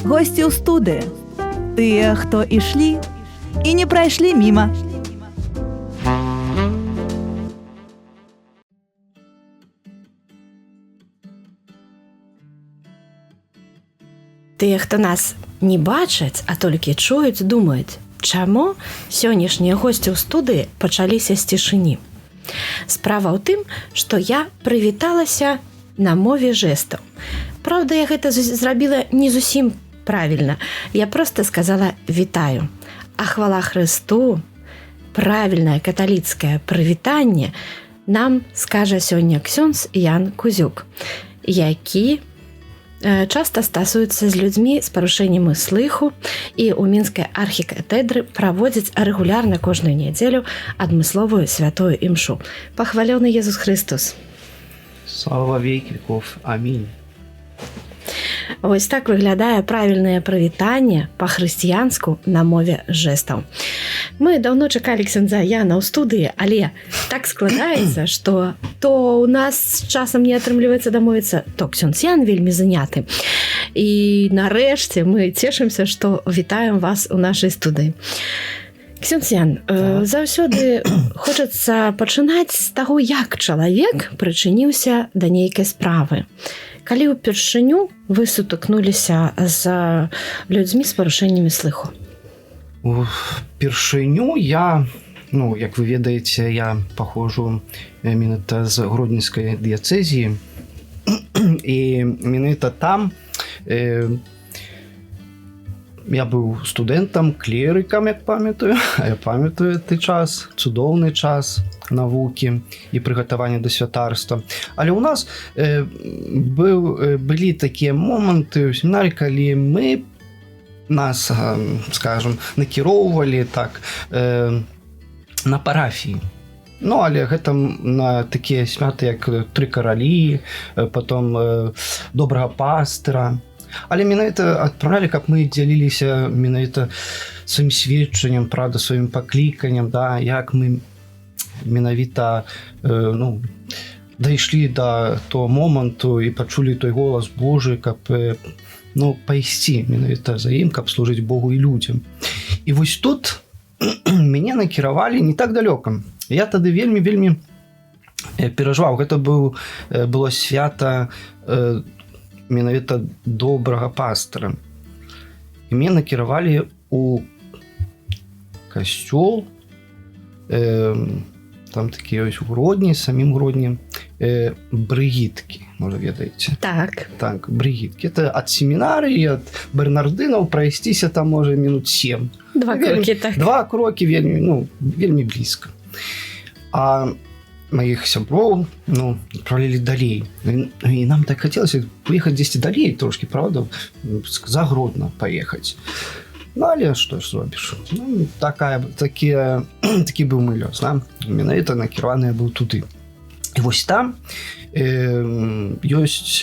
госці ў студыі, тыя, хто ішлі і не прайшлі міма. Тыя, хто нас не бачаць, а толькі чуюць, думаюць, чаму сённяшнія госці ў студыі пачаліся з цішыні. Справа ў тым, што я прывіталася на мове жэстаў. Праўда, я гэта зрабіла не зусім правільна. Я проста сказала «вітаю». А хвала Хрысту, правільнае каталіцкае прывітанне нам скажа сёння ксёндз Ян Кузюк, які часта стасуецца з людзьмі з парушэннем слыху і ў мінскай архікатэдры праводзіць рэгулярна кожную нядзелю адмысловую святую імшу. Пахвалёны Езус Христос. Слава веки веков. Амінь. Вось так выглядае правільнае прывітанне па-хрысціянску на мове жэстаў. Мы даўно чакалі ксяндза Яна ў студыі, але так складаецца, што то ў нас часам не атрымліваецца дамовіцца, то ксяндз Ян вельмі заняты. І нарэшце мы цешымся, што вітаем вас у нашай студыі. Ксяндз Ян, заўсёды хочацца пачынаць з таго, як чалавек прычыніўся да нейкай справы. Калі ўпершыню вы сутыкнуліся з людзьмі з парушэннямі слыху? Упершыню я, як вы ведаеце, я паходжу менавіта з гродненскай дыяцэзіі. І менавіта там я быў студэнтам, клерыкам, як памятаю. А я памятаю той час, цудоўны час навукі і прыгатавання да святарства. Але ў нас былі такія моманты ў семінарі, калі нас, скажем, накіроўвалі так на парафіі. Але гэта на такія святы, як Тры каралі, потом Добрага пастыра. Але менавіта адпраўлялі, каб мы дзяліліся менавіта сваім сведчаннем, правда, сваім пакліканнем, як мы менавіта дайшлі да того моманту і пачулі той голас Божы, каб пайсці менавіта за ім, каб служыць Богу і людзям. І вось тут мяне накіравалі не так далёка. Я тады вельмі перажываў. Гэта было свята менавіта Добрага пастыра. І мяне накіравалі ў касцёл, там такія ось у Гродні, самім Гродні, брыгіткі, можа, ведаеце? Так. Так, брыгіткі. Это ад семінарыі, ад бернардынаў прайсціся там, можа, мінут 7. 2 крокі, так. 2 крокі вельмі блізка. А маіх сяброў адпраўлялі далей. І нам так хацелася паехаць дзесьці далей трошкі, правда, за Гродно паехаць. Але што ж зробіш? Такі быў мой лёс. Менавіта накіраваны я быў туды. І вось там ёсць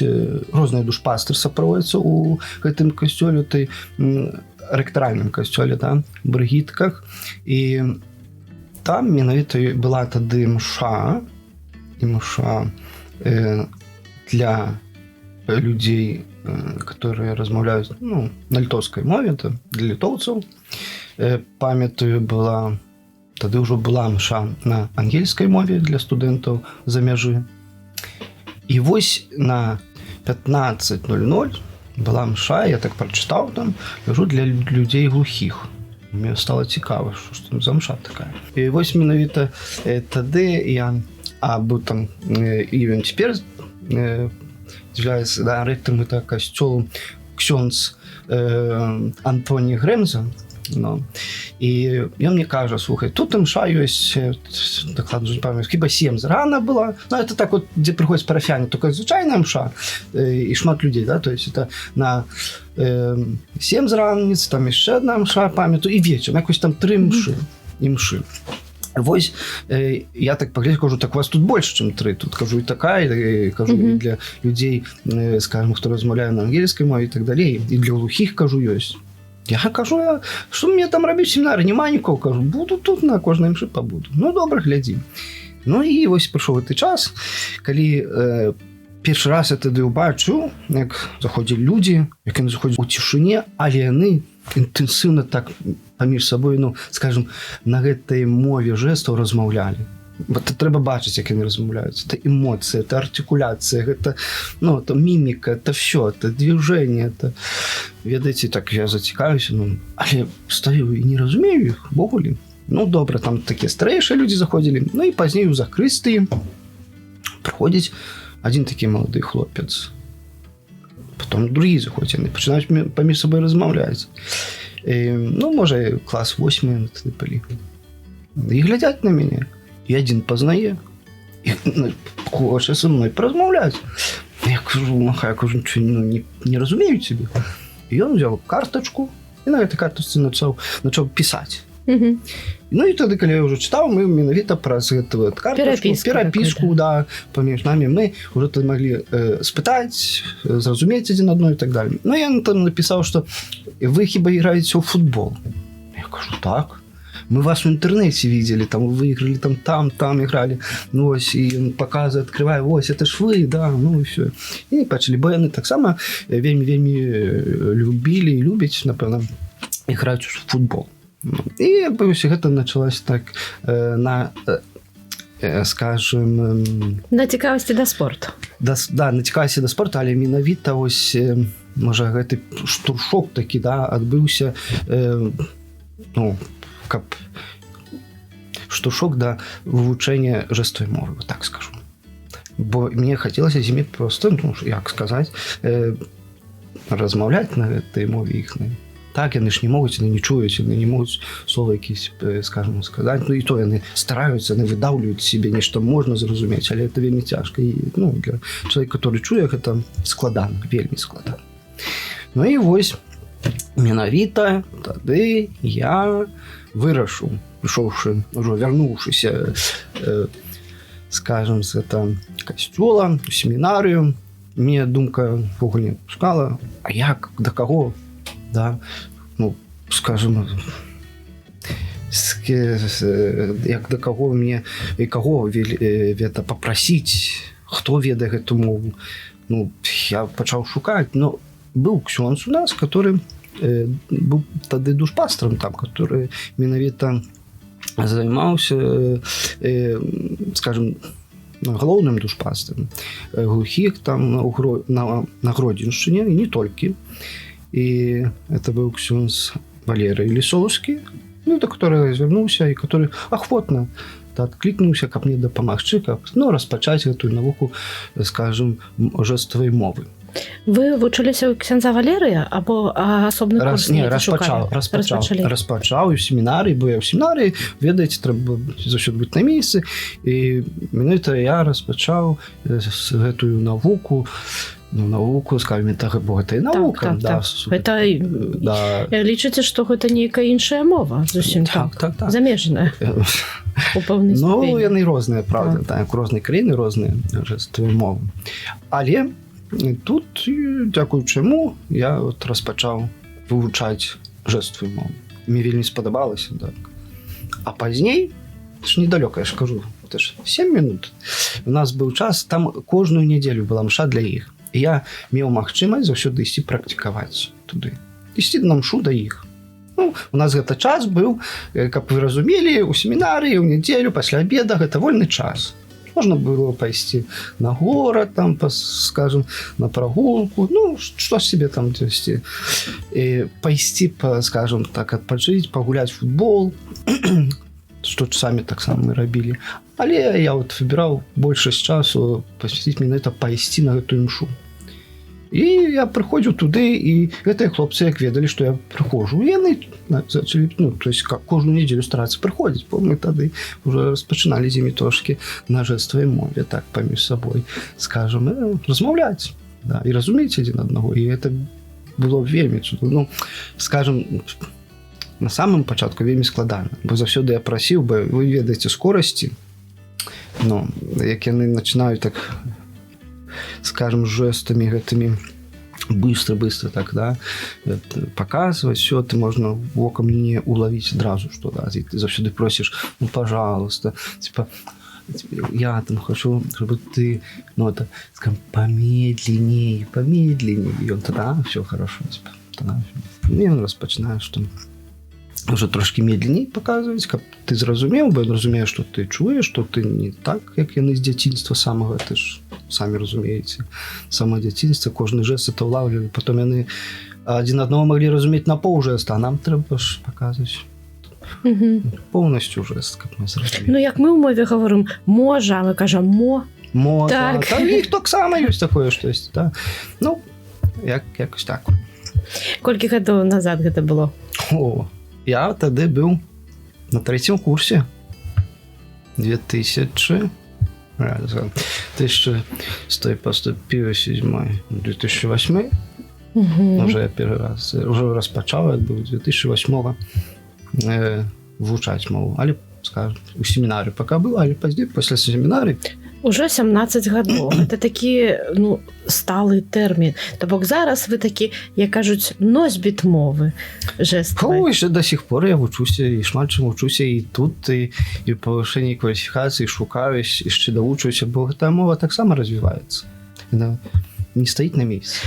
розныя душпастырства праводзяцца ў гэтым касцёле, той рэктаральным касцёле, брыгітках. І там менавіта была тады мша, і мша для людзей, которые размаўляюць на літоўскай мове, для літоўцаў. Памятаю, тады ўжо была мша на ангельскай мове для студэнтаў за мяжы. І вось на 15:00 была мша, я так прачытаў там, ляжу для людзей глухіх. Мне стало цікава, што там за мша такая. І вось менавіта тады я быў там, і ён цяпер з'яўляецца рэктарам гэтага касцёлу ксёндз Антоні Грэмза. І ён мне кажа, слухай, тут імша ёсць, дакладна не памятаю, хіба 7 рана была. Это так от, дзе прыходзяць парафіяне, толькі звычайная мша і шмат людзей, то есть это на 7 раніцы, там яшчэ адна мша, памятаю, і вечар, якось там 3 мшы. Вось я так паглядзеў, кажу, так у вас тут больш, чым 3. Тут кажу і такая, кажу і для людзей, скажем, хто размаўляе на ангельскай мове і так далей, і для глухіх, кажу, ёсць. Я кажу, што мне там рабіць семінары, няма нікого, кажу, буду тут на кожнай імшы пабуду. Добра, глядзі. І вось прыйшоў гэты час, калі першы раз я тады ўбачыў, як заходзілі людзі, як яны заходзілі ў цішыне, але яны інтэнсіўна так паміж сабой, ну, скажем, на гэтай мове жэстаў размаўлялі. Вот трэба бачыць, як яны размаўляюць. Это эмоцыі, это артыкуляцыя, гэта, ну, это міміка, это все, это движение, это... Ведаеце, так я зацікавіўся, ну, але стаю і не разумею іх, ввогуле. Ну, добра, там такія старэйшыя людзі заходзілі, ну, і пазней у закрыстыі прыходзіць один такі малады хлопец. Потом другі заходзяць, яны пачынаюць паміж сабой размаўляць. Ну, можа, клас 8 былі. І глядзяць на мяне. І один пазнае, і хоча са мной паразмаўляць. Я кажу, махаю, кажу, что, ну, не разумею тебе. І ён взял карточку, і на гэтай карточцы начаў пісаць. Ну і тады, калі я ўжо чытаў, мы менавіта праз гэтую перапіску, да, паміж намі, мы ўжо тады маглі спытаць, зразумець адзін адно і так далее. Ну, я там напісаў, што вы хіба іграеце ў футбол? Я кажу, так. Мы вас в интернете видели, там вы играли, там играли. Ну, ось, и он показывает, открывает, ось, это ж вы, да, ну, и все. И почали, бо яны таксама вельмі любили и любяць, напэўна, играть в футбол. И, боюсь, гэта началось так скажем... На цікавасці да спорту. Да, на цікавасці да спорту, але менавіта, ось, можа, гэты штуршок такі, да, адбыўся, ну, каб штуршок да вывучэння жэставай мовы, вот так скажу. Бо мне хацелася з імі проста, ну, як сказаць, размаўляць на гэтай мове іхнай. Так, яны ж не могуць, яны не чуюць, яны не могуць слова якісь, скажем, сказаць. Ну, і то яны стараюцца, яны выдаўлююць себе нешта можна зразумець, але это вельмі цяжка. І, ну, для чалавека, который чуе, гэта складана, вельмі складана. Ну, і вось, менавіта тады я вырашыў, прыйшоўшы, ўжо вярнуўшыся, скажем, з гэта касцёла, у семінарыю, мне думка ввогуле пускала, а як, да каго, да, ну, скажем, як да каго мне, і каго гэта папрасіць, хто ведае гэту мову. Ну, я пачаў шукаць, но быў ксёндз у нас, который был тады душпастром там, который менавіта займаўся, скажем, галоўным душпастром глухіх там на Гродзеншчыне, і не толькі. І это быў ксёндз Валерый Лісоўскі, ну, до которого я звярнуўся, і который ахвотна адклікнуўся, каб мне дапамагчы, каб, ну, распачаць гэтую навуку, скажем, жэставай мовы. Вы вучыліся ў ксяндза Валерыя або асобны курс? Не, распачаў у семінарыі, бо я ў семінарыі, ведаеце, трэба заўсёды быць на месцы, і менавіта я распачаў гэтую навуку, ну, навуку, скажем, так, бо гэта і навука. Так. Гэта, лічыце, што гэта нейкая іншая мова, зусім так, замежная. У пэўнай ступені. Ну, яны розныя, правда, так, розныя краіны, розныя жэставыя мовы. Але тут, дзякуючы яму, я от распачаў вывучаць жэставую мову. Мне вельмі спадабалася, так. А пазней, это ж недалёка, я ж кажу, это ж 7 минут. У нас быў час, там кожную нядзелю была мша для іх. І я меў магчымасць заўсёды ісці практыкаваць туды. Ісці на мшу да іх. Ну, у нас гэта час быў, каб вы разумелі, у семінарыі, у нядзелю, пасля абеда, гэта вольны час. Можна было пайсці на горад, там, скажем, на прагулку, ну, што себе там дзесьці. Пайсці, скажем так, адпачыць, пагуляць футбол, што самі таксама мы рабілі. Але я вот выбіраў большасць часу пасвяціць менавіта пайсці на гэтую мшу. І я прыходзіў туды, і гэтыя хлопцы, як ведалі, што я прыходжу, яны зачалі, ну, то есть кожную нядзелю старацца прыходзіць, бо мы тады ўжо распачыналі з імі трошкі на жэставай мове, так, паміж сабой, скажем, размаўляць, да, і разумець адзін аднаго, і гэта было вельмі цудоўна. Ну, скажем, на самым пачатку вельмі складана, бо заўсёды я прасіў, бо вы ведаеце скорасці, ну, як яны начинаюць так, скажем, жестами гэтымі быстро так, да, показывать, все, ты можно воком не уловить сразу, что, да, и ты заўсёды просишь, ну, пожалуйста, типа, я там хочу, чтобы ты, ну, это, скажем, помедленнее. И он тогда все хорошо. Тогда і він розпочинає, що вже трошки медленніше показують, каб ти зрозумів, бо він розуміє, що ти чуєш, що ти не так, як яны з дзяцінства самого, ти ж самі розумієте, саме дзяцінства, кожны жест это влавлює, потім яны один одного могли розуміти на пол-жеста, а нам треба ж показувати повністю жест, як ми зрозуміли. Ну, як ми в мові говоримо «може», а ми кажемо «мо». Так. Та їх так само є таке, що є, так. Ну, якось так. Колькі гадоў назад гэта было? О, я тады быў на 3-м курсе. 1100 поступил, 7 2008. Уже я первый раз уже распачаў, я быў 2008 вывучаць мову, але, скажем, у семінарі пока быў, але пазней пасля семінарі уже 17 гадоў. Это такі, ну, сталы тэрмін. То бок зараз вы такі, як кажуць, носьбіт мовы жэставай. Ой, ще до сих пор я вучуся, і шмат чым вучуся, і тут, і в павышэнні кваліфікацыі шукаю, і яшчэ давучуся, бо гэтая мова таксама развіваецца. Яна не стаіць на месцы.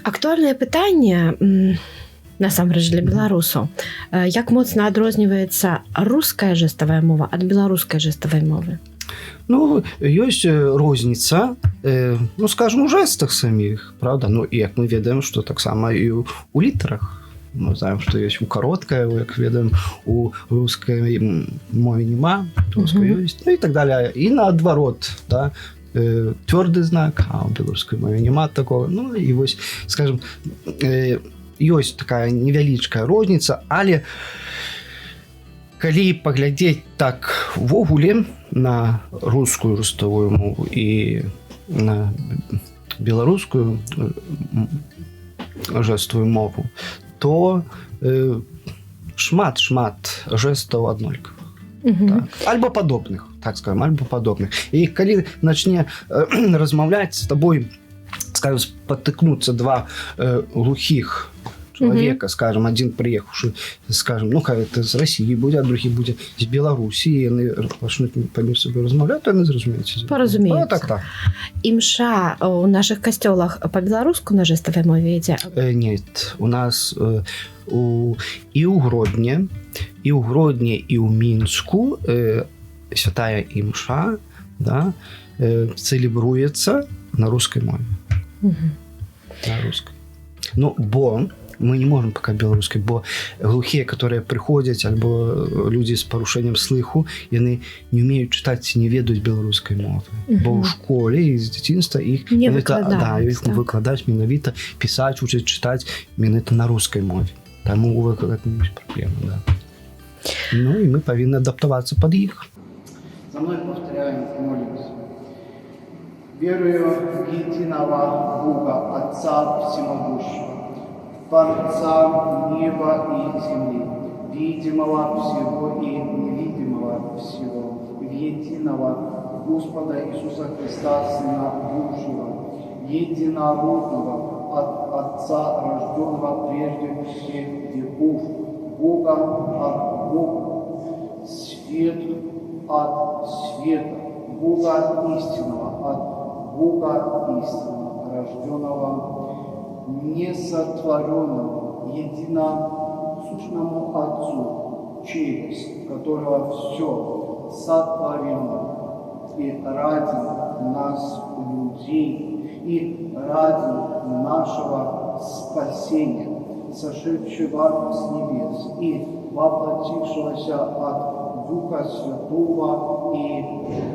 Актуальнае пытанне, насамрэч для беларусаў. Як моцна адрозніваецца руская жэставая мова ад беларускай жэставай мовы? Ну, ёсць розніца, ну, скажем, у жэстах саміх, правда? Ну, і як мы ведаем, што таксама і у літарах. Мы знаем, што ёсць у кароткай, як ведаем, у рускай мове нема, рускай ёсць, ну і так далее. І наадварот, да, твёрды знак, а у беларускай мове нема такого. Ну, і вось, скажем, ёсць такая невялічкая розніца, але калі паглядзець так ввогуле на рускую жэставую мову і на беларускую жэставую мову, то шмат жэстаў аднолькавых. Так. Альбо падобных, так скажем, альбо падобных. І калі начне размаўляць з табой, скажем, спатыкнуцца два глухіх человека, скажем, один приехавший, скажем, ну, это з Росії буде, а другий буде з Білорусі, і вони почнуть поміж собою розмовляти, то вони зрозуміються. Порозуміються. Так. Імша у наших костьолах по-білоруську на жестовій мові йде? Ні, у нас і у Гродні, і у Мінську святая імша, да, целебрується на русской мове. На русской. Ну, бо мы не можем пока беларускай, бо глухія, которые прыходзяць, альбо людзі з парушэннем слыху, яны не умеюць чытаць, не ведаюць беларускай мовы. Бо ў школе і з дзяцінства іх не выкладаюць, выкладаць менавіта, пісаць, вучыць, чытаць менавіта на рускай мове. Таму у гэта не ёсць праблема, да. Ну і мы павінны адаптавацца пад іх. За мной повторяем, молимся. Верую в единого Бога, Отца Всемогущего, Творца неба и земли, видимого всего и невидимого всего, в единого Господа Иисуса Христа, Сына Божьего, единородного от Отца, рожденного прежде всех веков, Бога от Бога, свет от света, Бога истинного от Бога истинного, рожденного, несотворенному, единосущному Отцу, через которого все сотворено, и ради нас, людей, и ради нашего спасения, сошедшего с небес и воплотившегося от Духа Святого и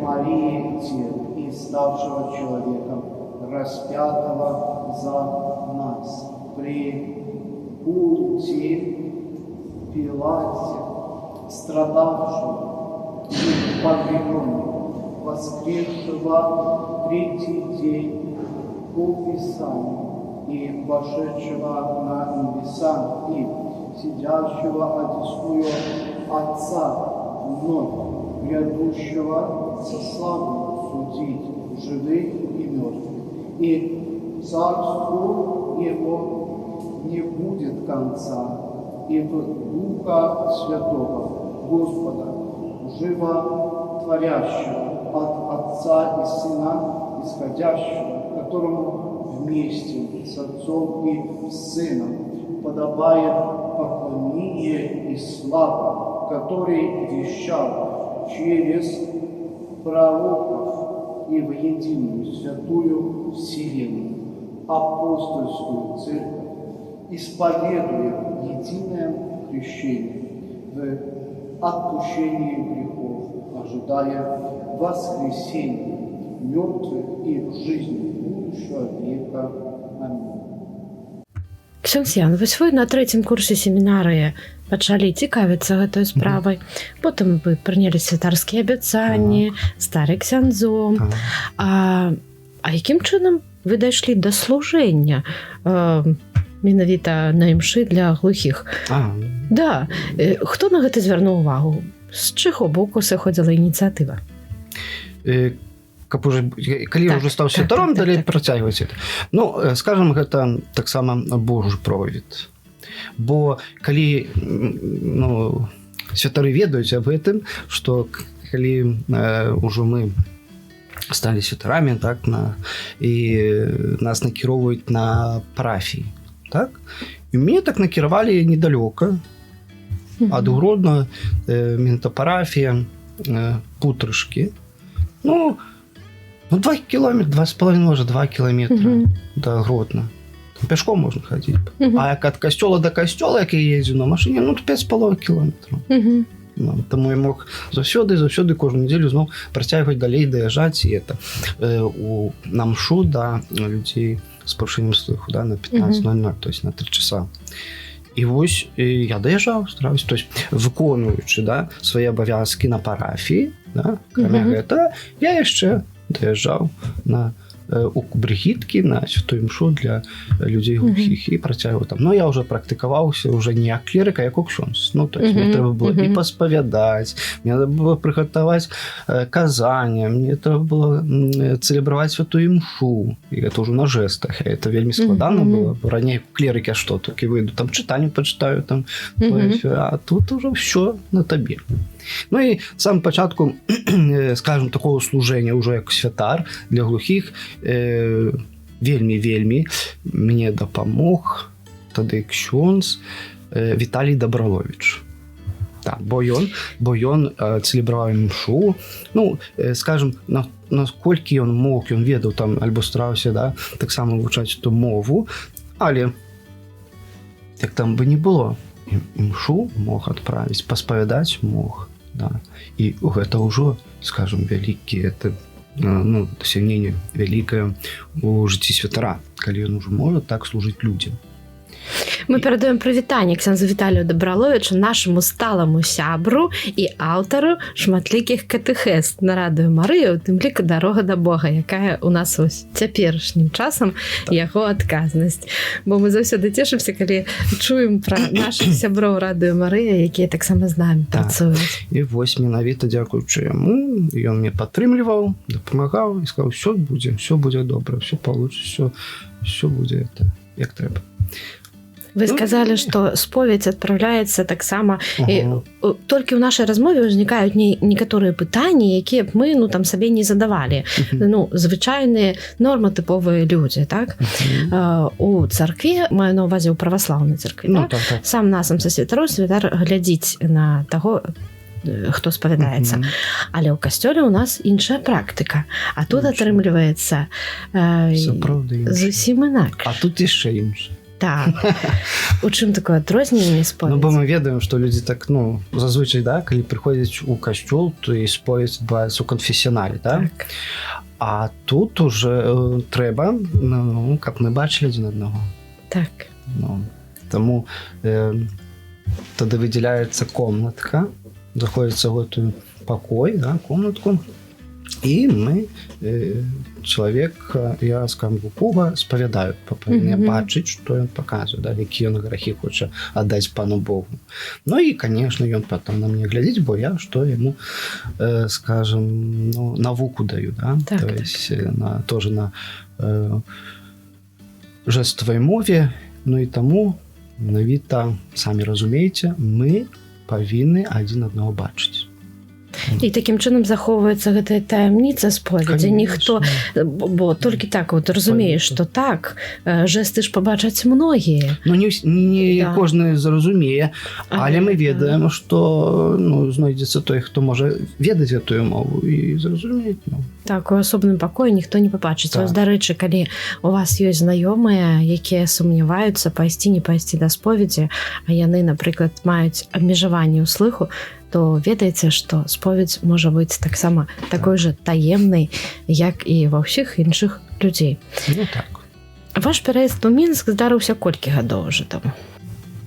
Марии Девы, и ставшего человеком, распятого за нас, при Понтии Пилате, страдавшего и погребенного, воскресшего третий день по Писанию и вошедшего на небеса, и сидящего одесную Отца, вновь грядущего со славой судить живых и мертвых. И царству его не будет конца, и в Духа Святого, Господа, животворящего, от Отца и Сына, исходящего, которому вместе с Отцом и Сыном подобает поклонение и слава, который вещал через пророков и в единую святую вселенную, апостольскую церковь, исповедуя единое крещение в отпущении грехов, ожидая воскресения мертвых и жизни будущего века. Аминь. Ксёндз Ян, вось вы на 3-м курсе семінарыі пачалі цікавіцца гэтай справай. Потым вы прынялі святарскія абяцанні, сталі ксяндзом. А якім чынам вы дайшлі да служэння менавіта на імшы для глухіх? Да, хто на гэта звярнуў увагу? З чыго боку сыходзіла ініцыятыва? Калі я ўжо стаў святаром, далей працягваць это. Ну, скажам, гэта таксама Божы провід. Бо калі святары ведаюць аб гэтым, што калі ўжо мы сталі святарамі, так, і нас накіроўваюць на парафіі, так? І мяне так накіравалі недалёка ад Гродна, менавіта парафія Путрышкі. 2 километра, 2,5, может, 2 километра до Гродно. Там пешком можно ходить. А от костела до костела, як я ездил на машине, 5,5 километров. Тому я мог завсёды кожну неділю знов працягваць далей, даязджаць і на мшу да людзей з парушэннем слыху, да, на 15:00, то есть на 3 часа. І вось я даязджаў, стараўся, то есть выконуючы, да, свае абавязкі на парафіі, да, акрамя гэтага, я яшчэ даязджаў у Бригіткі на святую імшу для людзей глухіх і працягваў там. Я ўжо практыкаваўся уже не як клірык, а як ксёндз. То есть мне трэба было і паспавядаць, мне трэба было прыгатаваць казанне, мне трэба было цэлебраваць святую імшу. І гэта ўжо на жэстах. Это вельмі складана было. Раней клірык я што, толькі выйду, там чытанне пачытаю, там, а тут ўжо ўсё на табе. І з самого пачатку, скажем, такого служэння ўжо як святар для глухіх вельмі мне дапамог тады ксёндз Віталій Дабраловіч. Так, бо ён цэлебраваў імшу. Скажем, насколькі ён мог, ён ведаў там, альбо стараўся, да, таксама вывучаць ту мову, але як там бы не было, імшу мог адправіць, паспавядаць мог. Да. І гэта ўжо, скажем, вялікі, дасягненне вялікае у жыцці святара, калі ён ужо можа так служыць людзям. Мы перадаем прывітанне ксяндзу Віталію Дабраловічу, нашаму сталаму сябру і аўтару шматлікіх катэхез на Радыё Марыя, у тым ліку «Дарога да Бога», якая у нас вось цяперашнім часам яго адказнасць. Бо мы заўсёды цешымся, калі чуем пра нашых сяброў Радыё Марыя, якія таксама з намі працуюць. І вось менавіта дзякуючы яму, ён мне падтрымліваў, дапамагаў і сказаў: все будзе добра, все получится, все будзе як трэба. Вы сказали, что споведь отправляется таксама. Толькі ў нашай размове ўзнікаюць некаторыя пытанні, якія б мы там сабе не задавалі. Звычайныя нормотыповыя людзі, так? У царкве, маю на ўвазе ў праваслаўнай царкве, так? Сам насам са святароў святар глядзіць на таго, хто спавядаецца. Але ў касцёле ў нас іншая практыка. А тут атрымліваецца зусім інакш. А тут яшчэ інша. Так. У чым такое адрозненне споведзі? Бо мы ведаем, што людзі так, зазвычай, да, калі прыходзяць у касцёл, то і споведь адбываецца ў канфесіянале, да? Так. А тут уже трэба, каб мы бачылі адзін аднаго. Так. Таму тады выдзяляецца комнатка, заходзіцца ў гэтую пакой, да, комнатку, і мы, чалавек, я, скажем, Пуга, спавядаю, павінен бачыць, што ён паказвае, да, які ён грахі хоча аддаць пану Богу. І, конечно, ён потом на мне глядзіць, бо я што яму, скажем, навуку даю, да, то есть тоже на жэставай мове, і таму, менавіта, самі разумееце, мы павінны адзін аднаго бачыць. І такім чынам захоўваецца гэтая таямніца споведзі. Конечно. Ніхто, бо толькі так от разумееш, што так, жэсты ж пабачаць многія. Ну, не Да. кожны зразумее, але мы ведаем, што знойдзецца той, хто можа ведаць гэтую мову і зразумець. Так, у асобным пакоі ніхто не пабачыць. Так. Вось, дарэчы, калі у вас ёсць знаёмыя, якія сумняваюцца пайсці, не пайсці да споведзі, а яны, напрыклад, маюць абмежаванне ў слыху, то ведаеце, што споведзь можа быць таксама такой жа таемнай, як і ва ўсіх іншых людзей. Ну так. Ваш пераезд у Мінск здарыўся колькі гадоў уже таму?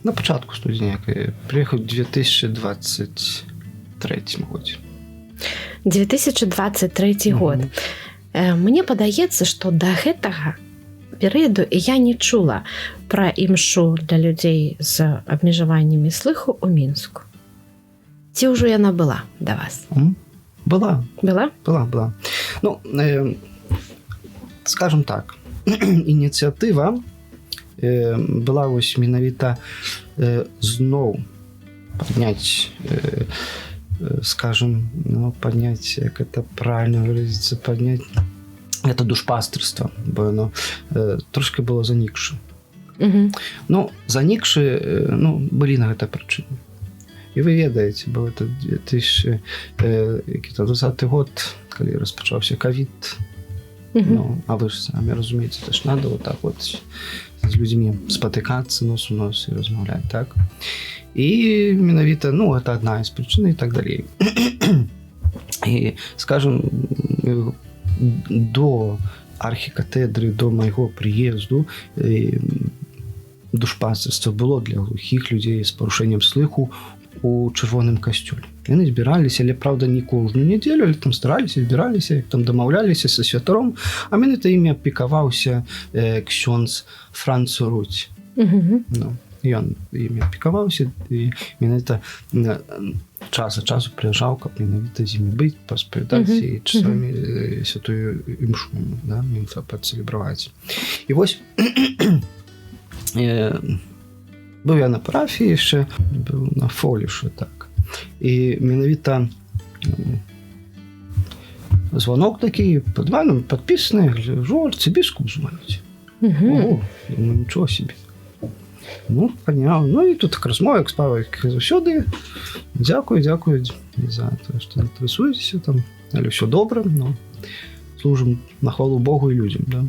На пачатку студзеня прыехаў 2023 годзе. 2023 год. Мне падаецца, што да гэтага перыяду я не чула пра імшу для людзей з абмежаваннямі слыху ў Мінску. Ці ўжо яна была да вас? Была. Была? Была. Ну, скажем так, ініцыятыва была вось менавіта зноў падняць, скажем, падняць, як это правильно выразіцца, падняць это душпастырства, бо оно трошки было занікшы. Ну, занікшы, былі на гэта прычыны. І вы ведаеце, бо это 2020 год, калі распачаўся ковід, а вы ж самі разумееце, это ж надо вот так вот з людзьмі спатыкацца нос у нос і размаўляць, так? І менавіта, гэта адна з прычын і так далей. І, скажем, до архікатэдры, до майго прыезду душпастырства было для глухіх людзей з парушэннем слыху у чырвоным касцёле. Яны збіраліся, але, правда, не кожную нядзелю, але там стараліся, збіраліся, там дамаўляліся са святаром, а менавіта імі апекаваўся ксёндз Франц Руць. Ён імі апекаваўся, і менавіта час ад часу прыязджаў, каб менавіта з імі быць, паспавядаць і часамі святую імшу, пацэлебраваць. І вось быў я на парафіі яшчэ, быў на фолішы, так. І менавіта звонок такі, пад мене падпісаны, гляжу, арцыбіскуп звоніць. Ого, нічого собі. Паняў. І тут так размова, як справа, як заўсёды. Дзякую за тое, што інтарэсуецеся там, але ўсё добра, служым на хвалу Богу і людзям, да.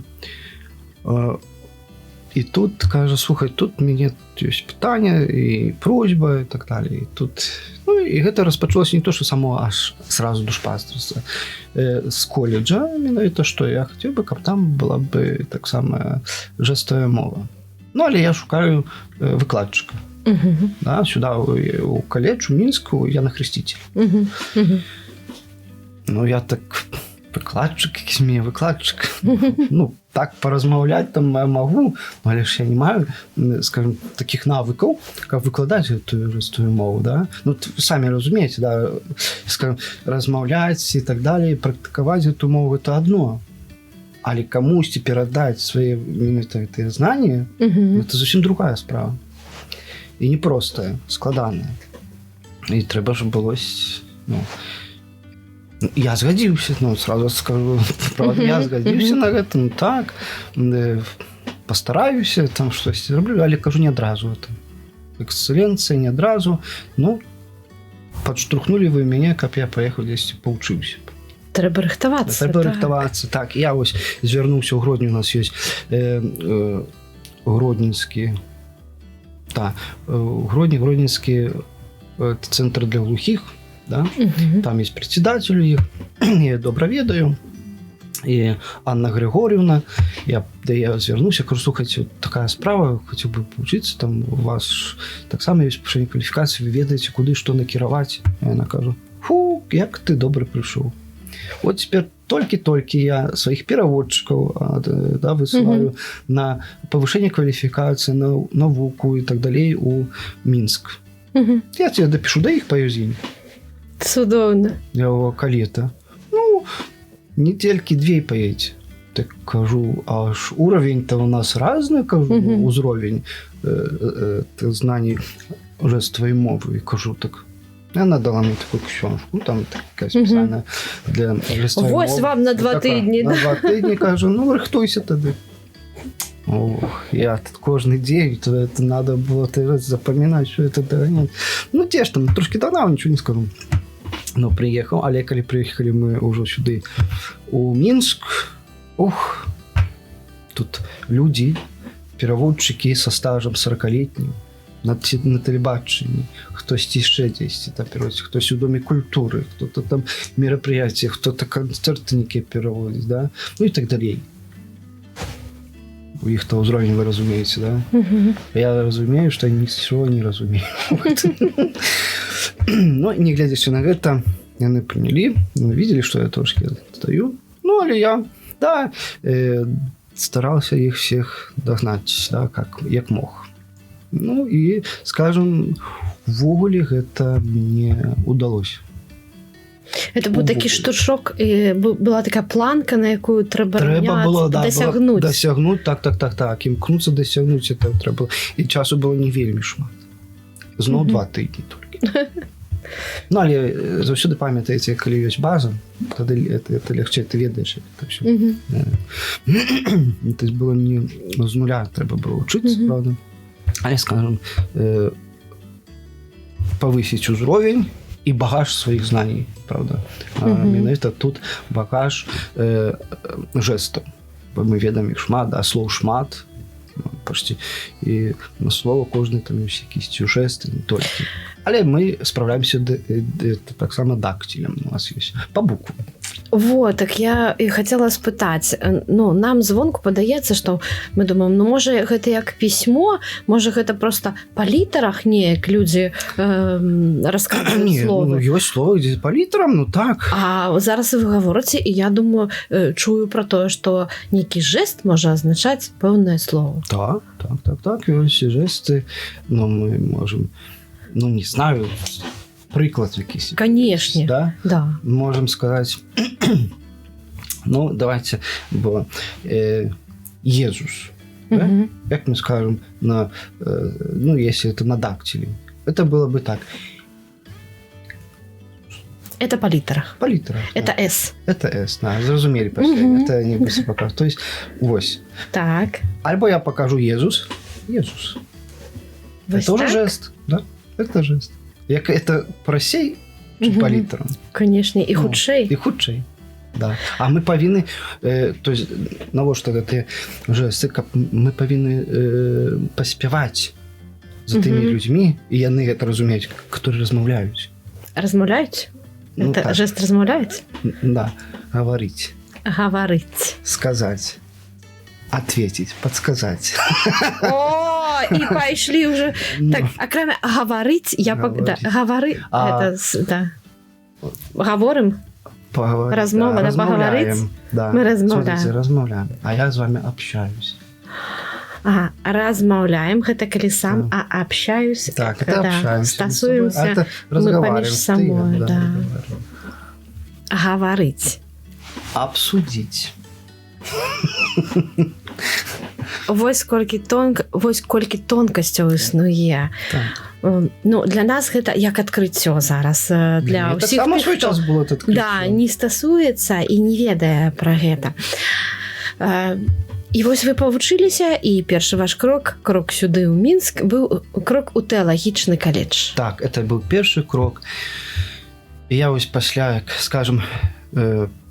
І тут, кажа, слухай, тут у мяне ёсць пытанне і просьба і так далее. І тут, і гэта распачалося не то, што само аж сразу душпастырства. З коледжа менавіта, што я хацеў бы, каб там была бы таксама жэставая мова. Але я шукаю выкладчыка. Да, сюда у каледж, у Мінску, я на хрысціцель. Я так, выкладчык, які зме выкладчык. Так паразмаўляць там магу, але ж я не маю, скажем, такіх навыкаў, каб выкладаць гэтую жэставую мову, да? Самі разумееце, да, скажем, размаўляць і так далее, практыкаваць гэту мову, это адно. Але камусьці перадаць свае гэтыя знанні, это зусім другая справа. І непростая, складаная. І трэба ж было... Я згадзіўся, сразу скажу, правда, я згадзіўся на гэта, так, пастараюся, там штосьці зраблю, але кажу не адразу. Эксцэленцыя не адразу, падштурхнулі вы мяне, каб я паехаў дзесьці павучыўся. Трэба рыхтавацца. Так, я вось звярнуўся ў Гродні, у нас ёсць гродненскі, гродненскі цэнтр для глухіх, да? Там есть председатель их, я добра ведаю, і Анна Григорівна, я звярнуўся, кажу, слухайце, такая справа, хацеў бы павучыцца, там у вас таксама ёсць павышэнне кваліфікацыі, вы ведаеце, куды што накіраваць. Яна кажа, як ты добра прыйшоў. Вот теперь толькі я своих переводчиков высылаю на повышение квалификации, на науку и так далее у Минск. Я тебе допишу до их поездим. Цудоўна. Я его калета. Недельки 2 поедете. Так кажу, аж уровень-то у нас разный, кажу, узровень знаний жестовой мовы. И кажу, так, Она дала мне такую ксёнку, там такая специальная для жестовой Вось мови. вам на 2 Така, тижні, На да? 2 тижні, кажу, ну рихтуйся тоді. Ох, я тут кожен день, то это надо было запоминать, что это догонять. Ну, те ж там трошки догнал, ничего не скажу. Но приехал, але коли приехали мы уже сюда, у Минск, ух, тут люди, переводчики со стажем 40-летним, на телебаченні, хтось ще десь там переводить, хтось у Домі культури, хто-то там мероприятия, хто-то концертники переводить, да? Ну і так далі. У їх-то узровень ви розумієте, да? Я розумію, що нічого не розумію. Ну, не глядячи на это, они приняли, видели, что я трошки стою. Ну, але я, да, старался их всех догнать, да, як мог. Ну, і, скажем, ввогуле гэта мне удалось. Это був такий штуршок, і була така планка, на яку треба Було, да, досягнути. Досягнути, так. Імкнуться досягнути, це треба було. І часу було не вельми шмат. Знову 2 тижні тільки. Ну, але завжди пам'ятаєте, коли є база, тоді це легше, ти ведаєш. Тобто було не з нуля, треба було вчитися, правда. Але, скажем, повысить уровень и багаж своих знаний, правда. Менавіта тут багаж жестов. Бо ми ведаємо їх шмат, а слов шмат, почти. І на слово кожне там є якісь жести, не тільки. Але ми справляємося так само дактилем. У нас є по буквам. Вот, так я і хотіла спитати. Ну, нам звонку подається, що ми думаємо, ну, може, гэта як пісьмо, може, гэта просто по літарах неяк люди розказують слово. Ні, ну, є слово, де по літерам, ну так. А зараз ви говорите, і я думаю, чую про те, що некий жест може означати певне слово. Так. І ось жести, ну, ми можемо, ну, не знаю, приклад якийсь. Конечно, да. Можем сказать, ну, давайте, бо Иисус, да? Как мы скажем, ну, если это на дактиле, это было бы так. Это по литерах. По литерах. Это да. «С». Это «С», да, зрозумели пошли. Это не быстро покажу. То есть, ось. Так. Альбо я покажу Иисус. Вось это уже так? жест, да? Это жест. Як это просей, чуть по літерам. Конечно, і худшей. І худшей. Да. А ми повинні, то есть, навошта гэты жесты, ми повинні паспявати за тими людьми, і яны гэта разумеюць, которые размаўляюць. Размаўляюць? Ну, это так. жест размаўляюць? Да, говорить. Говорить. Сказать. Ответить, подсказать. О, и пошли уже. Так, а кроме говорить, я Говорить. да, говори, это да. Говорим. Поговорить. Размова, да, поговорить. Да. Мы размовляем. Смотрите, размовляем. А я с вами общаюсь. Ага, размаўляем, гэта калі сам, а общаюсь, Так, это когда общаемся. стасуемся, Это мы разговариваем. поміж собой, да. разговариваем. Говорить. Обсудить. Вось колькі тонкасцяў існуе. Так. Ну, для нас гэта як адкрыццё зараз. Для Это ўсіх само тых, свой хто, час было это да, не стасуецца і не ведае пра гэта. І вось вы павучыліся, і першы ваш крок сюды ў Мінск, быў крок у тэалагічны каледж. Так, это был першы крок. І я ось пасля, як, скажем,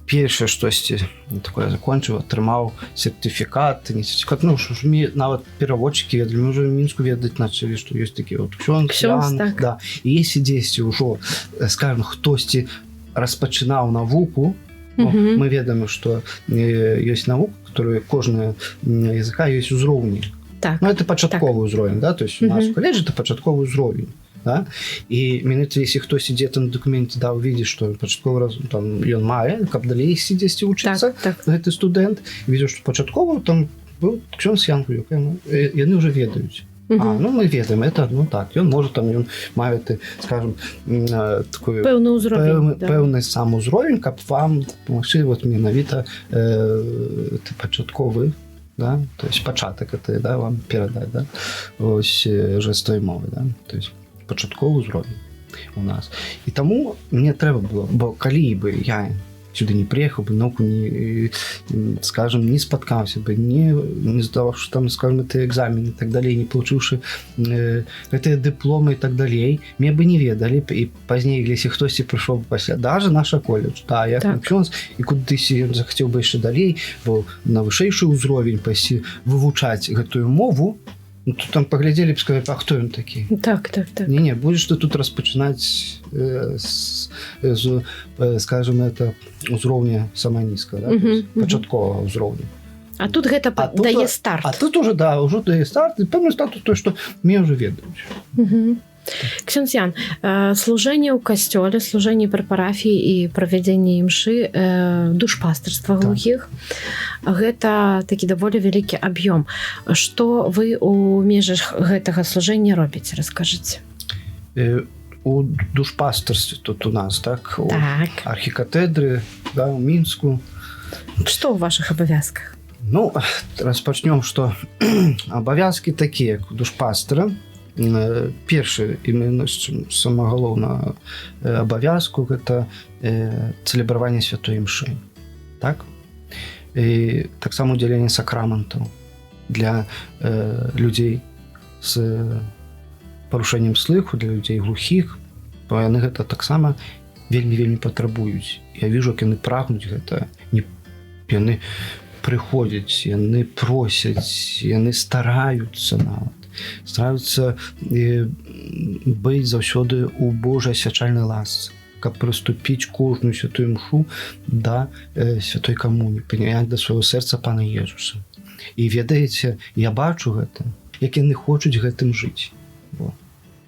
першае штосьці такое закончыў, атрымаў сертыфікат, не сертыфікат, ну, що ж мне нават пераводчыкі ведалі, мы ўжо ў Мінску ведаць началі, што ёсць такі от ксёнз, так. да. І если дзесьці ўжо, скажем, хтосьці распачынаў навуку, ну, мы ведаем, што ёсць навука, которые кожная языка ёсць узроўні. Так. Ну, это пачатковы ўзровень, да, то есть у нас у каледжы это пачатковы ўзровень. Да? І менавіта, если хтось ідзе там на документе, да, увидит, что пачатковы там ён мае, каб далей ісці дзесьці вучыцца, так. гэты студэнт, видит, што пачатковы там быў ксёнз Янкулюк, яны ўжо ведаюць. Ну мы ведаем, это, ну так, ён можа там, ён мае, скажем, такой пэўны ўзровень, пэўны сам узровень, каб вам дапамагчы вот менавіта пачатковы, да, то есть пачатак это, да, вам перадаць, да, ось жестовой мовы, да, то есть пачатковы ўзровень. у нас. І тому мне трэба было, бо калі бы я сюды не приехал бы, науку не, скажем, не споткался бы, не сдававши там, скажем, это экзамены и так далее, не получивши это дипломы и так далее, мне бы не ведали, и позднее, если кто-то пришел бы после, даже наша колледж, да, я Так. ксёндз, и куды ты захотел бы еще далей, бо на вышэйшы ўзровень пойти вывучать гэтую мову, ну, тут там поглядели бы, сказали, а кто он такие? Так, так, так. Не, будешь ты тут распачинать скажем, это узроўня сама низкая, да? Мгм, мгм. Початкового узроўня. А тут гэта тут- дае старт. А тут уже, да, уже дае старт, и пэўны статус той, что мне уже ведаюць. Мгм. Ксёндз Ян, служэнне ў касцёле, служэнне пры парафіі і правядзенне імшы, душпастырства Так. глухіх, гэта такі даволі вялікі аб'ём. Што вы ў межах гэтага служэння робіце, раскажыце? У душпастырстве тут у нас, так? У Так. архікатэдры, да, у Мінску. Што ў вашых абавязках? Ну, распачнём, што абавязкі такія, як у душпастыра. Першы іменно самагалоўнага абавязку гэта цэлебраванне святой імшы, так? І таксама удзяленне сакраментаў для людзей з парушэннем слыху, для людзей глухіх, бо яны гэта таксама вельмі патрабуюць. Я вижу, як яны прагнуць гэта, яны прыходзяць, яны просяць, яны стараюцца нават. Стараюцца быць заўсёды ў Божай асвячальнай ласцы, каб прыступіць кожную святую імшу да святой камуніі, прыняць да свайго сэрца Пана Езуса. І ведаеце, я бачу гэта, як яны хочуць гэтым жыць.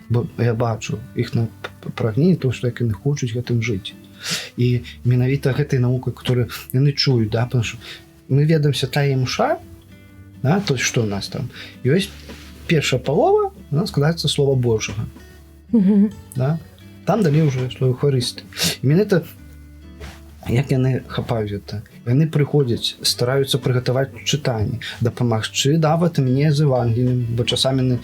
Бо я бачу іх на прагненне того, што як яны хочуць гэтым жыць. І менавіта гэтай навукай, которую яны чуюць, да, потому што мы ведаем святая імша, да, то што у нас там ёсць першая палова, она складаецца слова Божага. Мгм. Да? Там далей уже слово Евхарысты. І менавіта як яны хапаюць гэта. Яны прыходзяць, стараюцца прыгатаваць чытанне, дапамагчы дават мне з Евангеліем, бо часамі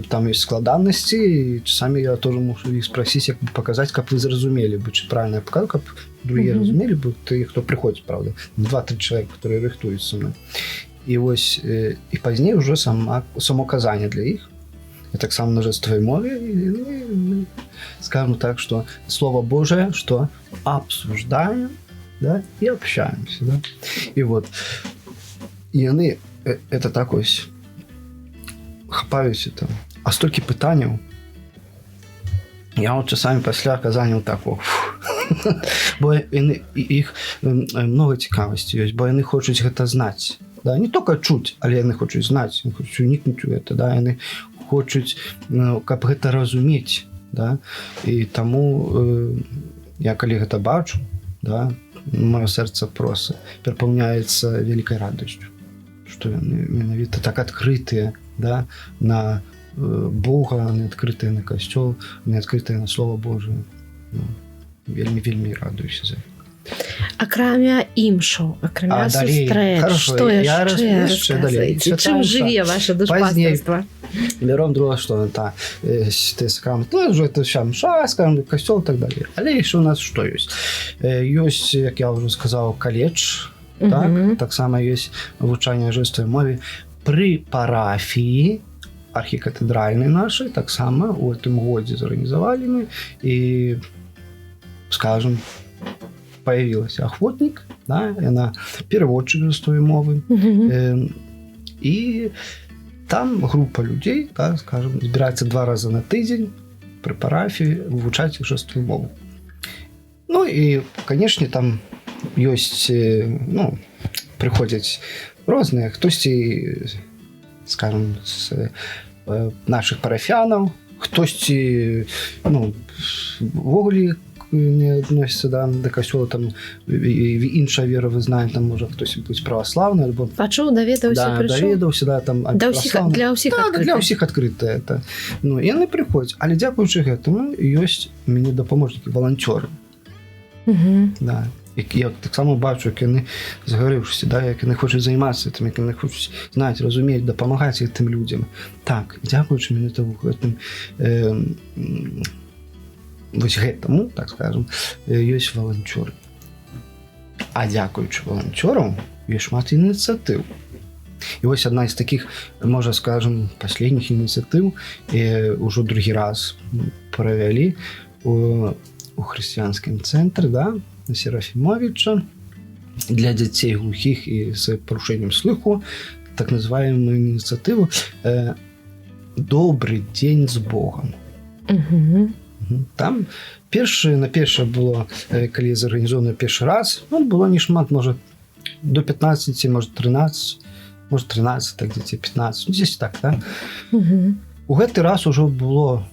там ёсць складанасці, і часамі я тоже мушу іх спрасіць, як бы паказаць, каб вы зразумелі бы, чи правильно я паказаў, каб другие разумелі бы, ты, хто прыходзіць, правда, 2-3 чалавека, которые рыхтуюць са мной. І вось, і пазней уже само казанне для іх, і таксама на жэставай мове, і, скажем так, что Слово Божие, что обсуждаем, да, и общаемся, да. И вот, и они, это так ось, хапаюся там, а столькі пытанняў, я вот часамі пасля казання так, бо іх много цікавасці ёсць, бо яны хочуць гэта знаць, да, не только чуць, але яны хочуць знаць, яны хочуць уникнуць у гэта, да, яны хочуць, каб гэта разумець, да, і таму я калі гэта бачу, да, моё сэрца проста перапаўняецца вялікай радасцю, што яны менавіта так адкрытыя, да, на Бога, не адкрытыя на касцёл, не адкрытыя на Слово Божие. Ну, вельмі радуюся за гэта. Акрамя імшаў, акрамя сустрэч, што яшчэ расказваеце? Чым жыве ваше душпастырства? Берем друга, что это сакрамент, ну, уже это вся мша, скажем, костел и так далее. Але еще у нас что есть? Есть, як я уже сказал, колледж, так само есть вывучание жестовой мовы при парафии архикатедральной нашей, так само в этом году зорганизовали мы, и, скажем, появился охотник, да, она переводчик жестовой мовы, и там группа людей, да, скажем, збираецца 2 раза на тыдзень пры парафіі вывучаць жестовую мову. Ну і, канешне, там ёсць, ну, прыходзяць розныя, хтосьці, скажем, з нашых парафіянаў, хтосьці, ну, ввогуле не адносіцца да касцёла, там іншая веравызнанне, там можа хтось быць праваслаўны, альбо пачуў, даведаўся, прыйшоў. Даведаўся, да, там Для ўсіх адкрыта это. Ну, яны прыходзяць, але дзякуючы гэтаму ёсць у мяне дапаможнікі, валанцёры. Да. І я таксама бачу, як яны загарыўшыся, да, як яны хочуць займацца гэтым, як яны хочуць знаць, разумець, дапамагаць гэтым людзям. Так, дзякуючы менавіта гэтым вось гэтаму, так скажем, ёсць валанцёры. А дзякуючы валанцёрам ёсць шмат ініцыятыў. І вось адна з такіх, можа, скажем, паследніх ініцыятыў ўжо другі раз правялі у хрысціянскім цэнтры, да, на Серафімовіча, для дзяцей глухіх і з парушэннем слыху, так называемую ініцыятыву «Добрый день з Богом». Там на першае было, калі зарганізовано першы раз, было не шмат, можа, до 15, може 13, може 13, так дзяцей 15, здесь так, да? У гэты раз ужо было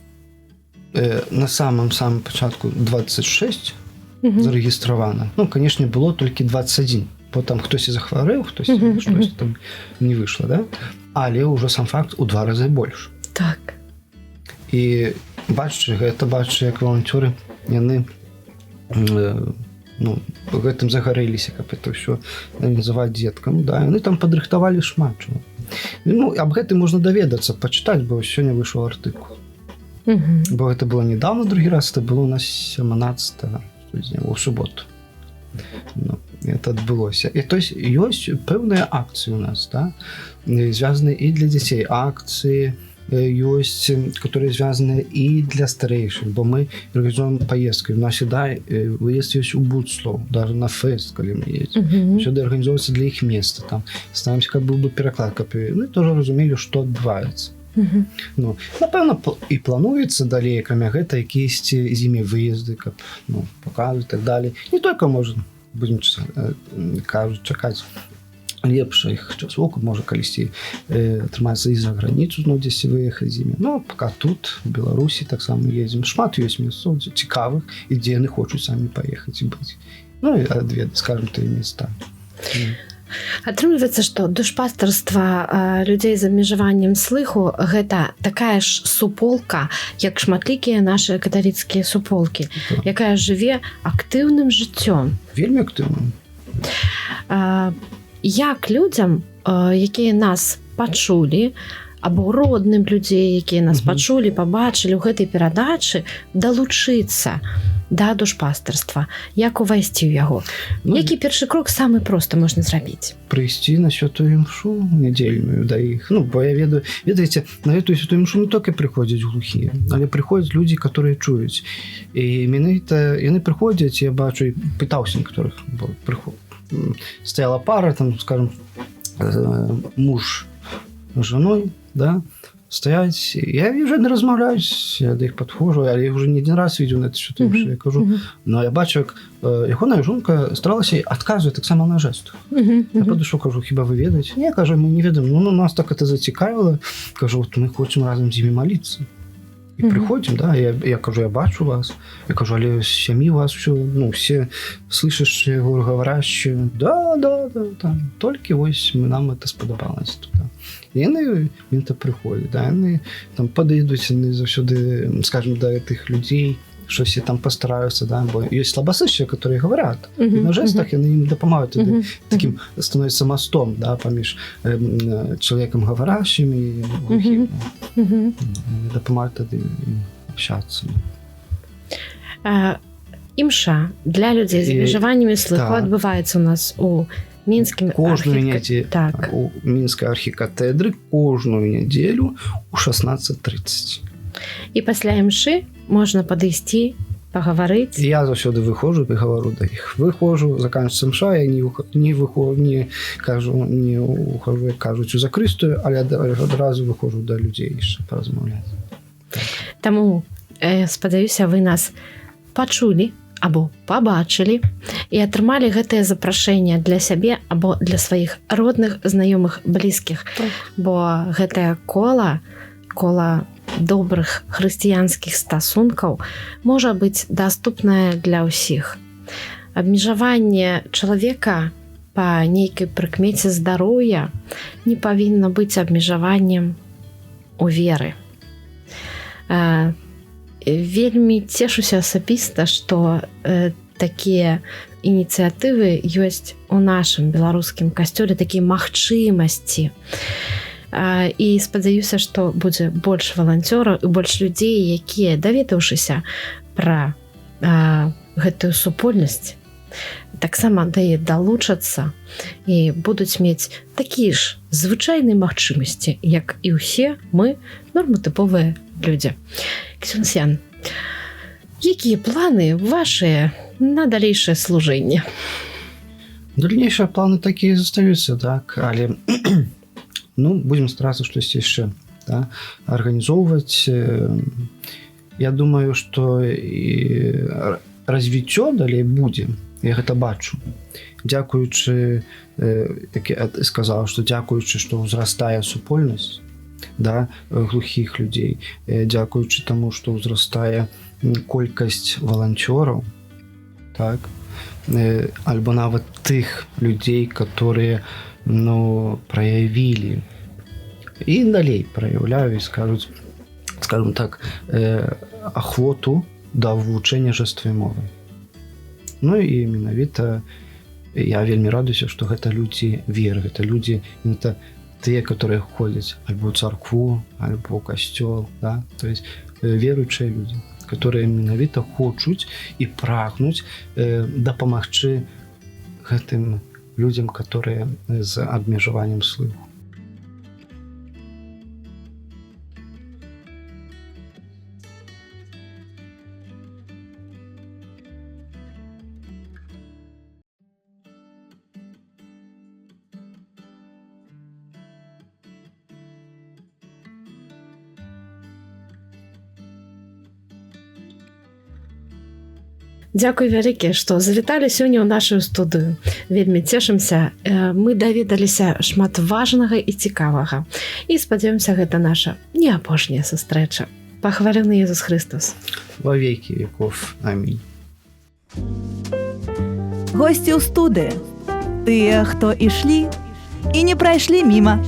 на самым пачатку 26 зарэгістравана. Канешне, было толькі 21, бо там хтось захварэў, хтось штось там не выйшла, да? Але ўжо сам факт у 2 разы больш. Так. І бачу, як валанцёры, яны гэтым загарэліся, каб это ўсё называць дзеткам, да, яны там падрыхтавалі шмат чаго. Аб гэтым можна даведацца, пачытаць, бо сёння выйшаў артыкул. Бо гэта было недавно другі раз, это было у нас 17 студзеня, у суботу. Это адбылося. І то есть ёсць пэўныя акцыі у нас, да, звязаныя і для дзяцей. Акцыі ёсць, которые звязаны і для старэйшых, бо мы арганізуем паездкі. У нас всегда выезд ёсць у Буцлоў, даже на фэст, калі мы едзем. Сюды арганізоўваецца для іх места. Там ставімся, каб быў бы пераклад, каб тоже разумелі, што адбываецца. Напэўна, і плануецца далей, акрамя гэта, якіясьці з імі выезды, каб паказваць і так далей. Не толькі можна, будзем чакаць лепшых часоў, можа калісьці атрымаецца і за граніцу зноў дзесьці выехаць з імі. Пока тут, у Беларусі, таксама едзем. Шмат ёсць месцоў цікавых, і дзе яны хочуць самі паехаць і быць. І адведаць, скажем, тыя места. Атрымліваецца, што душпастарства людзей з абмежаваннем слыху гэта такая ж суполка, як шматлікія нашы каталіцкія суполкі, якая жыве актыўным жыццём. Вельмі актыўным. Як людзям, якія нас пачулі, або родным людзей, якія нас пачулі, пабачылі ў гэтай перадачы, далучыцца да душпастарства? Як увайсці ў яго? Які першы крок самы просты можна зрабіць? Прыйсці на святую імшу нядзельную да іх. Бо я ведаеце, на гэтую святую імшу не толькі прыходзяць глухія, але прыходзяць людзі, которые чуюць. І менавіта яны прыходзяць, я бачу, і пытаўся некаторых, бо стаяла пара, там, скажем, муж з жаной, да, стаяць. Я вже не размаўляюсь, я да іх падходжу, але я уже не один раз видел на этой святой імшы. Я кажу, я бачу, як ягоная жонка старалася адказваць таксама на жестах. Я падышоў, кажу, хіба вы ведаеце? Не, кажу, мы не ведаем. Нас так это зацікавіла. Кажу, мы хочам разам з імі маліцца. І прыходзім, да, я кажу, я бачу вас. Я кажу, але з сям'і вас все слышащие, говорящие, да, толькі вось нам это спадабалася тут. І яны прыходзяць, да, яны там падыдуць, яны заўсёды, скажем, да гэтых людзей, щось там постараюцца, да, бо ёсць слабасышчыя, которые говорят. І на жестах яны ім дапамагаюць, таким становіцца мостом, да, паміж чалавекам говорящим і глухім. Дапамагаюць тады общацца. Імша для людзей з абмежаваннямі слыху адбываецца у нас у Мінскім у Мінскай архікатэдры кожную нядзелю у 16:30. І пасля імшы можна падысці, пагаварыць. Я заўсёды выходжу і гавару да іх. Выходжу, заканчваецца імша, я не ухожу, як кажуць, у закрыстую, але адразу выходжу да людзей яшчэ паразмаўляць. Таму, спадзяюся, вы нас пачулі або пабачылі і атрымалі гэтае запрашэнне для сябе або для сваіх родных, знаёмых, блізкіх. Бо гэтае кола добрых хрысціянскіх стасункаў можа быць даступнае для ўсіх. Абмежаванне чалавека па нейкай прыкмеце здароўя не павінна быць абмежаваннем у веры. Вельмі цешуся асабіста, што такія ініцыятывы ёсць у нашым беларускім касцёле, такія магчымасці. І спадзяюся, што будзе больш валанцёраў і больш людзей, якія, даведаўшыся пра гэтую супольнасць, таксама да яе далучацца і будуць мець такія ж звычайныя магчымасці, як і ўсе мы, нормотыповыя людзі. Ксёндз Ян, якія планы вашыя на далейшае служэнне? Дальнейшие планы такие застаюцца, так, але ну, будем старацца штосьці яшчэ, да, арганізоўваць. Я думаю, што і развіццё далей будзе. Я гэта бачу. Дзякуючы, як я сказаў, што дзякуючы, што ўзрастае супольнасць, да, глухіх людзей, дзякуючы таму, што ўзрастае колькасць валанцёраў, так, альбо нават тых людзей, которые, ну, праявілі і далей праяўляюць, скажуць, скажем так, ахвоту да вывучэння жэставай мовы. Ну і менавіта я вельмі радуюся, што гэта людзі веры, гэта людзі, гэта тыя, которые ходзяць альбо ў царкву, альбо ў касцёл, да? То есть веруючыя людзі, которые менавіта хочуць і прагнуць дапамагчы гэтым людзям, которые з абмежаваннем слыху. Дзякуй вялікі, што завіталі сёння ў нашу студыю. Вельмі цешымся. Мы даведаліся шмат важнага і цікавага. І спадзяёмся, гэта наша не апошняя сустрэча. Пахвалены Езус Христос. Во веки веков. Амінь. Гости ў студыі. Тыя, хто ішлі і не прайшлі міма.